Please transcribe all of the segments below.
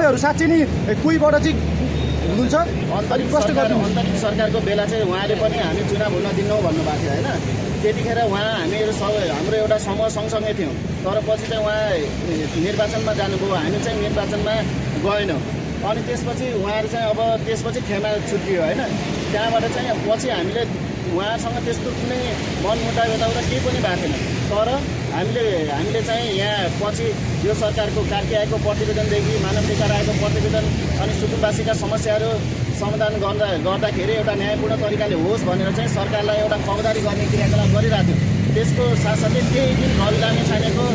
तपाईँहरू साँच्चै नै कोहीबाट चाहिँ हुनुहुन्छ अन्तरिम सरकारको बेला चाहिँ उहाँले पनि हामी चुनाव हुन दिन्नौँ भन्नुभएको थियो होइन। त्यतिखेर उहाँ हामीहरू सबै हाम्रो एउटा समूह सँगसँगै थियौँ। तर पछि चाहिँ उहाँ निर्वाचनमा जानुभयो, हामी चाहिँ निर्वाचनमा गएनौँ। अनि त्यसपछि उहाँहरू चाहिँ अब त्यसपछि खेमा छुट्टियो होइन। त्यहाँबाट चाहिँ पछि हामीले उहाँसँग त्यस्तो कुनै मनमुटाव यताउता केही पनि भएको थिएन। तर हामीले चाहिँ यहाँ पछि यो सरकारको कार्की आएको प्रतिवेदनदेखि मानवाधिकार आएको प्रतिवेदन अनि सुकुम्बासीका समस्याहरू समाधान गर्दाखेरि एउटा न्यायपूर्ण तरिकाले होस् भनेर चाहिँ सरकारलाई एउटा फौजदारी गर्ने क्रियाकलाप गरिरहेको थियो। त्यसको साथसाथै त्यही दिन रवि लामिछानेको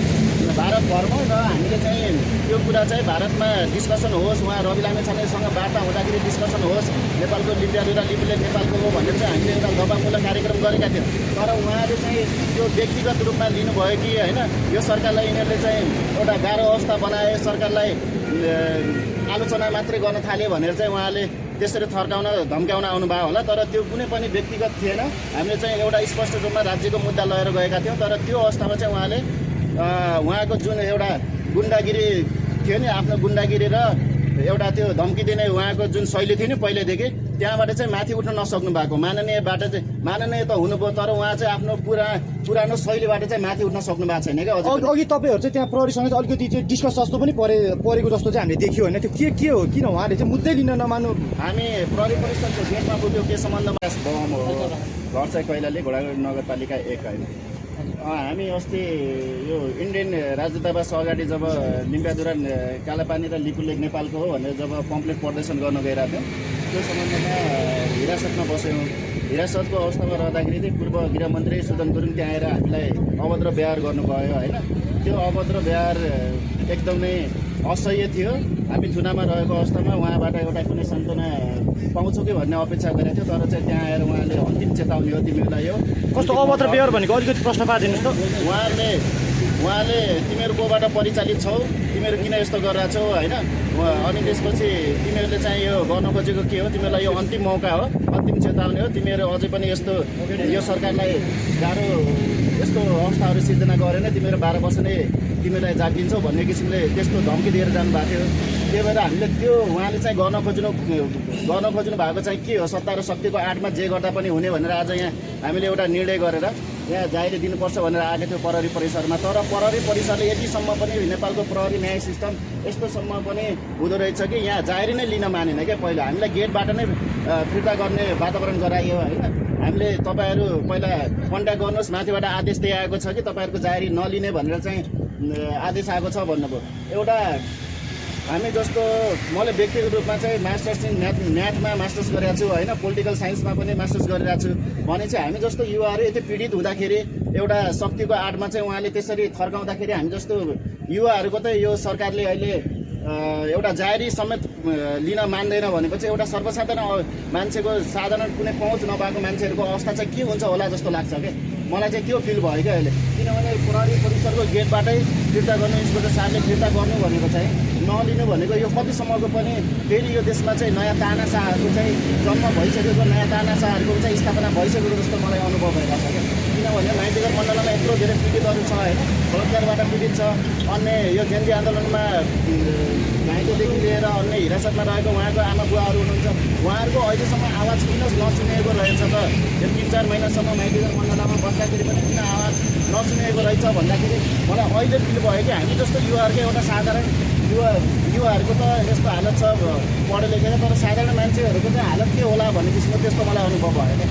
भारतभरमा र हामीले चाहिँ त्यो कुरा चाहिँ भारतमा डिस्कसन होस्, उहाँ रवि लामिछानेसँग वार्ता हुँदाखेरि डिस्कसन होस्, नेपालको लिपियालु र लिपिले नेपालको हो भनेर चाहिँ हामीले एउटा दबावमूलक कार्यक्रम गरेका थियौँ। तर उहाँले चाहिँ त्यो व्यक्तिगत रूपमा लिनुभयो कि होइन, यो सरकारलाई यिनीहरूले चाहिँ एउटा गाह्रो अवस्था बनाए, सरकारलाई आलोचना मात्रै गर्न थाले भनेर चाहिँ उहाँले त्यसरी थर्काउन धम्क्याउन आउनुभयो होला। तर त्यो कुनै पनि व्यक्तिगत थिएन। हामीले चाहिँ एउटा स्पष्ट रूपमा राज्यको मुद्दा लिएर गएका थियौँ। तर त्यो अवस्थामा चाहिँ उहाँले उहाँको जुन एउटा गुन्डागिरी थियो नि, आफ्नो गुन्डागिरी र एउटा त्यो धम्की दिने उहाँको जुन शैली थियो नि पहिलेदेखि, त्यहाँबाट चाहिँ माथि उठ्न नसक्नु भएको। माननीयबाट चाहिँ माननीय त हुनुभयो, तर उहाँ चाहिँ आफ्नो पुरानो शैलीबाट चाहिँ माथि उठ्न सक्नु भएको छैन क्या। अघि तपाईँहरू चाहिँ त्यहाँ प्रहरीसँग चाहिँ अलिकति चाहिँ डिस्कस जस्तो पनि परेको जस्तो चाहिँ हामीले देख्यो होइन। त्यो के हो, किन उहाँले चाहिँ मुद्दै लिन नमान्नु? हामी प्रहरी परिषदको गेटमा पुग्यो के सम्बन्धमा बम हो, घर चाहिँ कैलाली घोडागाडी नगरपालिका 1 होइन। हामी अस्ति यो इन्डियन राजदूतावास अगाडि जब लिम्पियाधुरा कालापानी र लिपुलेक नेपालको हो भनेर जब पम्पलेट प्रदर्शन गर्न गइरहेको थियौँ, त्यो सम्बन्धमा हिरासतमा बस्यौँ। हिरासतको अवस्थामा रहँदाखेरि चाहिँ पूर्व गृहमन्त्री सुदन गुरुङ त्यहाँ आएर हामीलाई अभद्र व्यवहार गर्नुभयो होइन। त्यो अभद्र व्यवहार एकदमै असह्य थियो। हामी चुनावमा रहेको अवस्थामा उहाँबाट एउटा कुनै सान्त्वना पाउँछौँ कि भन्ने अपेक्षा गरेको थियो। तर चाहिँ त्यहाँ आएर उहाँले अन्तिम चेतावनी हो तिमीहरूलाई यो कस्तो अभद्र व्यवहार भनेको अलिकति प्रश्न पारिदिनुहोस् त। उहाँले तिमीहरू कोबाट परिचालित छौ, तिमीहरू किन यस्तो गरिरहेको छौ होइन। अनि त्यसपछि तिमीहरूले चाहिँ यो गर्न खोजेको के हो, तिमीहरूलाई यो अन्तिम मौका हो, अन्तिम चेतावनी हो। तिमीहरू अझै पनि यस्तो यो सरकारलाई गाह्रो यस्तो अवस्थाहरू सिर्जना गरेन, तिमीहरू 12 वर्ष नै तिमीलाई जागिन्छौ भन्ने किसिमले त्यस्तो धम्की दिएर जानुभएको थियो। त्यही भएर हामीले त्यो उहाँले चाहिँ गर्न खोज्नु भएको चाहिँ के हो, सत्ता र शक्तिको आडमा जे गर्दा पनि हुने भनेर आज यहाँ हामीले एउटा निर्णय गरेर यहाँ जाहेरी दिनुपर्छ भनेर आएको थियो प्रहरी परिसरमा। तर प्रहरी परिसरले यतिसम्म पनि नेपालको प्रहरी न्याय सिस्टम यस्तोसम्म पनि हुँदो रहेछ कि यहाँ जाहेरी नै लिन मानेन क्या। पहिला हामीलाई गेटबाट नै फिर्ता गर्ने वातावरण गराइयो होइन। हामीले तपाईँहरू पहिला कन्ट्याक्ट गर्नुहोस्, माथिबाट आदेश दिइआएको छ कि तपाईँहरूको जाहेरी नलिने भनेर चाहिँ आदेश आएको छ भन्नुभयो। एउटा हामी जस्तो मैले व्यक्तिगत रूपमा चाहिँ मास्टर्स इन म्याथमा मास्टर्स गरेको छु होइन, पोलिटिकल साइन्समा पनि मास्टर्स गरिरहेको छु भने चाहिँ हामी जस्तो युवाहरू यति पीडित हुँदाखेरि एउटा शक्तिको आडमा चाहिँ उहाँले त्यसरी थर्काउँदाखेरि हामी जस्तो युवाहरूको त यो सरकारले अहिले एउटा जाहेरी समेत लिन मान्दैन भनेपछि एउटा सर्वसाधारण मान्छेको साधारण कुनै पहुँच नभएको मान्छेहरूको अवस्था चाहिँ के हुन्छ होला जस्तो लाग्छ क्या। मलाई चाहिँ त्यो फिल भयो क्या अहिले। किनभने प्रहरी परिसरको गेटबाटै फिर्ता गर्नु, इन्सपेक्टर साहबले फिर्ता गर्नु भनेको चाहिँ नलिनु भनेको यो कतिसम्मको पनि फेरि यो देशमा चाहिँ नयाँ तानासाहरूको चाहिँ जन्म भइसकेको, नयाँ तानासाहरूको चाहिँ स्थापना भइसकेको जस्तो मलाई अनुभव भइरहेको छ क्या। किनभने माइतीघर मण्डलमा यत्रो धेरै पीडितहरू छ होइन, बलात्कारबाट पीडित छ। अन्य यो जेन्जी आन्दोलनमा घाइतेदेखि लिएर अन्य हिरासतमा रहेको उहाँको आमा बुवाहरू हुनुहुन्छ, उहाँहरूको अहिलेसम्म आवाज किन नसुनेको रहेछ त? यो 3-4 महिनासम्म माइतीघर मण्डलमा बस्दाखेरि पनि किन आवाज नसुनेको रहेछ भन्दाखेरि मलाई अहिले फिल भयो कि हामी जस्तो युवाहरूको एउटा साधारण युवाहरूको त यस्तो हालत छ पढे लेखेर, तर साधारण मान्छेहरूको चाहिँ हालत के होला भन्ने किसिमको त्यस्तो मलाई अनुभव भयो क्या।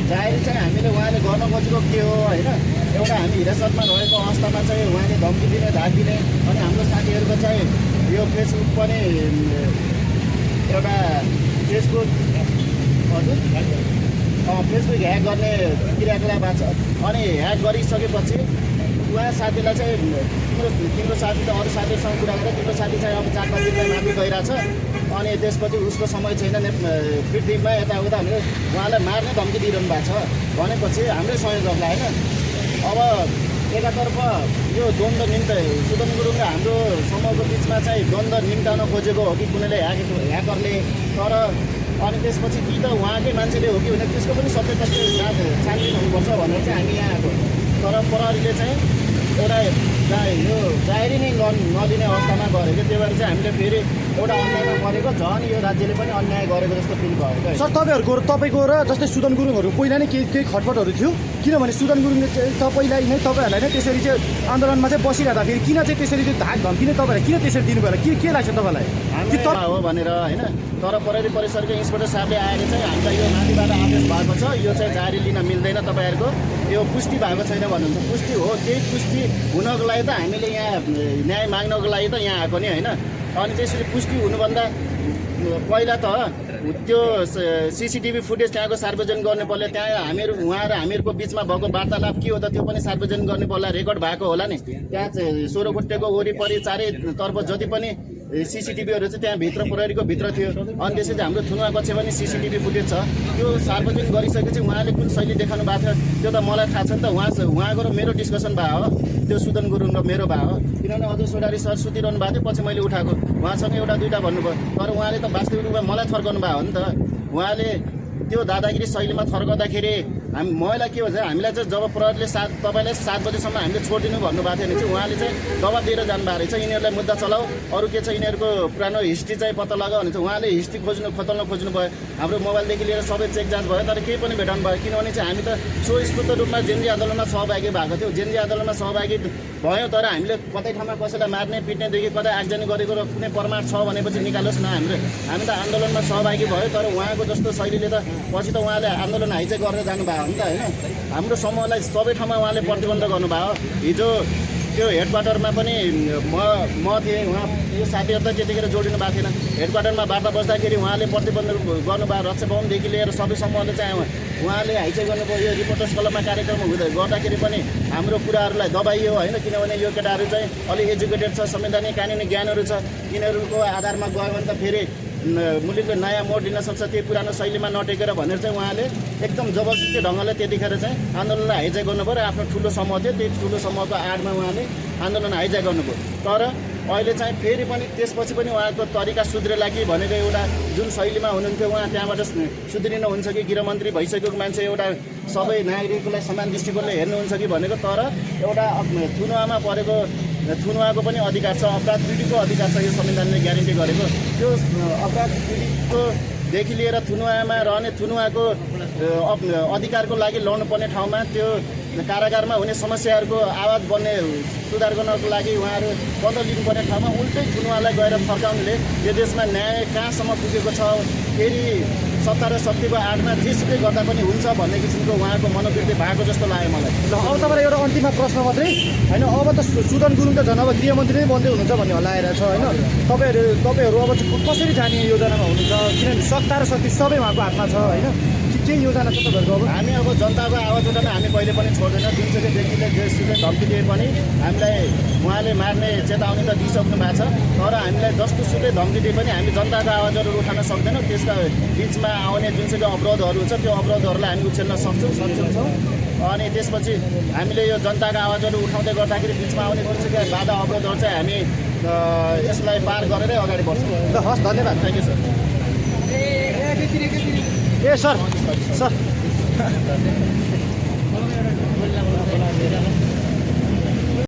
जाहेरी चाहिँ हामीले उहाँले गर्न खोजेको के हो होइन। एउटा हामी हिरासतमा रहेको अवस्थामा चाहिँ उहाँले धम्की दिने, धाक दिने, अनि हाम्रो साथीहरूको चाहिँ यो फेसबुक पनि एउटा फेसबुक ह्याक गर्ने क्रियाकलाप भएको छ। अनि ह्याक गरिसकेपछि उहाँ साथीलाई चाहिँ तिम्रो साथी त अरू साथीहरूसँग कुरा गरेर तिम्रो साथी चाहिँ अब 4-5 दिनमा माथि गइरहेछ। अनि त्यसपछि उसको समय छैन पृथ्वीमा यताउता हामीले उहाँलाई मार्ने धम्की दिइरहनु भएको छ भनेपछि हाम्रै सहयोगलाई होइन। अब एकातर्फ यो द्वन्द्व सुदन गुरुङ र हाम्रो समूहको बिचमा चाहिँ द्वन्द्व निम्ताउन खोजेको हो कि कुनैले ह्याकरले, तर अनि त्यसपछि कि त उहाँकै मान्छेले हो कि भने त्यसको पनि सत्य तथ्य छानबिन हुनुपर्छ भनेर चाहिँ हामी यहाँ आएको। तर प्रहरीले चाहिँ एउटा नलिने अवस्थामा गरेको त्यही भएर चाहिँ हामीले फेरि एउटा अन्यायमा परेको झन् यो राज्यले पनि अन्याय गरेको जस्तो फिल भयो क्या। सर तपाईँको र जस्तै सुदन गुरुङहरू पहिला नै केही खटपटहरू थियो, किनभने सुदन गुरुङले चाहिँ तपाईँहरूलाई नै त्यसरी चाहिँ आन्दोलनमा चाहिँ बसिरहँदा फेरि किन चाहिँ त्यसरी चाहिँ धाक धम्की नै तपाईँलाई किन त्यसरी दिनुभयो के लाग्छ तपाईँलाई हो भनेर होइन। तर प्रहरी परिसरको इन्सपेक्टर साहबले आएर चाहिँ हामीलाई यो माथिबाट आदेश भएको छ, यो चाहिँ जारी लिन मिल्दैन, तपाईँहरूको यो पुष्टि भएको छैन भन्नुहुन्छ। पुष्टि हो, त्यही पुष्टि हुनको लागि त हामीले यहाँ न्याय माग्नको लागि त यहाँ आएको नि होइन। अनि त्यसरी पुष्टि हुनुभन्दा पहिला त त्यो सिसिटिभी फुटेज त्यहाँको सार्वजनिक गर्नु पर्यो। त्यहाँ उहाँ र हामीहरूको बिचमा भएको वार्तालाप के हो त त्यो पनि सार्वजनिक गर्नु पर्ला, रेकर्ड भएको होला नि। त्यहाँ चाहिँ सोह्रखुट्टेको वरिपरि चारैतर्फ जति पनि सिसिटिभीहरू चाहिँ त्यहाँभित्र प्रहरीको भित्र थियो। अनि त्यसपछि हाम्रो थुनुवा कक्ष पनि सिसिटिभी फुटेज छ, त्यो सार्वजनिक गरिसकेपछि उहाँले कुन शैली देखाउनु भएको थियो त्यो त मलाई थाहा छ नि त। उहाँको र मेरो डिस्कसन भयो हो, त्यो सुदन गुरुङ र मेरो भयो, किनभने अझ सोडारी सर सुतिरहनु भएको थियो, पछि मैले उठाएको उहाँसँग एउटा दुईवटा भन्नुभयो। तर उहाँले त वास्तविक रूपमा मलाई थर्काउनु भयो हो नि त। उहाँले त्यो दादागिरी शैलीमा थर्काउँदाखेरि मलाई के भन्छ, हामीलाई चाहिँ जब प्रहरीले तपाईँलाई 7 बजीसम्म हामीले छोडिदिनु भन्नुभएको थियो भने चाहिँ उहाँले चाहिँ दबाब दिएर जानुभएको रहेछ, यिनीहरूलाई मुद्दा चलाऊ, अरू के छ यिनीहरूको पुरानो हिस्ट्री चाहिँ पत्ता लगाऊ भने चाहिँ उहाँले हिस्ट्री खोज्न खोज्नु भयो। हाम्रो मोबाइलदेखि लिएर सबै चेक जाँच भयो, तर केही पनि भेटाउनु भयो। किनभने चाहिँ हामी त स्वस्फूर्त रूपमा जेनजी आन्दोलनमा सहभागी भएको थियौँ, जेनजी आन्दोलनमा सहभागी भयौँ। तर हामीले कतै ठाउँमा कसैलाई मार्ने पिट्नेदेखि कतै आगजनी गरेको र कुनै प्रमाण छ भनेपछि निकालोस् न। हामी त आन्दोलनमा सहभागी भयो, तर उहाँको जस्तो शैलीले त पछि त उहाँले आन्दोलन हाइजेक गरेर जानुभयो हो नि त होइन। हाम्रो समूहलाई सबै ठाउँमा उहाँले प्रतिबन्ध गर्नुभयो। हिजो त्यो हेडक्वार्टरमा पनि म थिएँ, उहाँ यो साथीहरू त त्यतिखेर जोडिनु भएको थिएन। हेडक्वार्टरमा वार्ता बस्दाखेरि उहाँले प्रतिबन्ध गर्नुभयो। रक्षा भवनदेखि लिएर सबै समूहले चाहिँ उहाँले हाइचेक गर्नुभयो। यो रिपोर्टर्स क्लबमा कार्यक्रम गर्दाखेरि पनि हाम्रो कुराहरूलाई दबाइयो होइन, किनभने यो केटाहरू चाहिँ अलि एजुकेटेड छ, संवैधानिक कानुनी ज्ञानहरू छ, यिनीहरूको आधारमा गयो भने त फेरि मुलुकले नयाँ मोड लिन सक्छ, त्यही पुरानो शैलीमा नटेकेर भनेर चाहिँ उहाँले एकदम जबरजस्ती ढङ्गले त्यतिखेर चाहिँ आन्दोलनलाई हाइजेक गर्नुभयो। र आफ्नो ठुलो समूह थियो, त्यही ठुलो समूहको आडमा उहाँले आन्दोलन हाइजेक गर्नुभयो। तर अहिले चाहिँ फेरि पनि त्यसपछि पनि उहाँको तरिका सुध्रेला कि भनेको एउटा जुन शैलीमा हुनुहुन्थ्यो उहाँ त्यहाँबाट सुध्रिनुहुन्छ कि गृहमन्त्री भइसकेको मान्छे एउटा सबै नागरिकलाई समान दृष्टिकोणले हेर्नुहुन्छ कि भनेको। तर एउटा थुनुवामा परेको थुनुवाको पनि अधिकार छ, अपराध पीडितको अधिकार छ, यो संविधानले ग्यारेन्टी गरेको। त्यो अपराध पीडितकोदेखि लिएर थुनुवामा रहने थुनुवाको अधिकारको लागि लड्नुपर्ने ठाउँमा त्यो कारागारमा हुने समस्याहरूको आवाज बन्ने सुधार गर्नको लागि उहाँहरू बदल लिनुपर्ने ठाउँमा उल्टै थुनुवालाई गएर फर्काउनुले यो देशमा न्याय कहाँसम्म पुगेको छ, फेरि सत्ता र शक्तिको आडमा जेसुकै गर्दा पनि हुन्छ भन्ने किसिमको उहाँको मनोवृत्ति भएको जस्तो लाग्यो मलाई। ल अब तपाईँलाई एउटा अन्तिममा प्रश्न मात्रै होइन, अब त सुदन गुरुङ त झन् अब गृहमन्त्री नै बन्दै हुनुहुन्छ भन्ने हल्ला आइरहेको छ होइन। तपाईँहरू अब कसरी जाने योजनामा हुनुहुन्छ, किनभने सत्ता र शक्ति सबै उहाँको हातमा छ होइन। के योजना छ तपाईँहरूको? अब हामी अब जनताको आवाज उठाउन हामी कहिले पनि छोड्दैन। जुनसुकै व्यक्तिले जेसुकै धम्की दिए पनि हामीलाई उहाँले मार्ने चेतावनी त दिइसक्नु भएको छ, तर हामीलाई जस्तोसुकै धम्की दिए पनि हामी जनताको आवाजहरू उठाउन सक्दैनौँ। त्यसका बिचमा आउने जुनसुकै अवरोधहरू छ त्यो अवरोधहरूलाई हामी उछेल्न सक्षम छौँ। अनि त्यसपछि हामीले यो जनताको आवाजहरू उठाउँदै गर्दाखेरि बिचमा आउने जुनसुकै बाधा अवरोधहरू चाहिँ हामी यसलाई पार गरेरै अगाडि बढ्छौँ। ल हस्, धन्यवाद। Thank you sir. A sir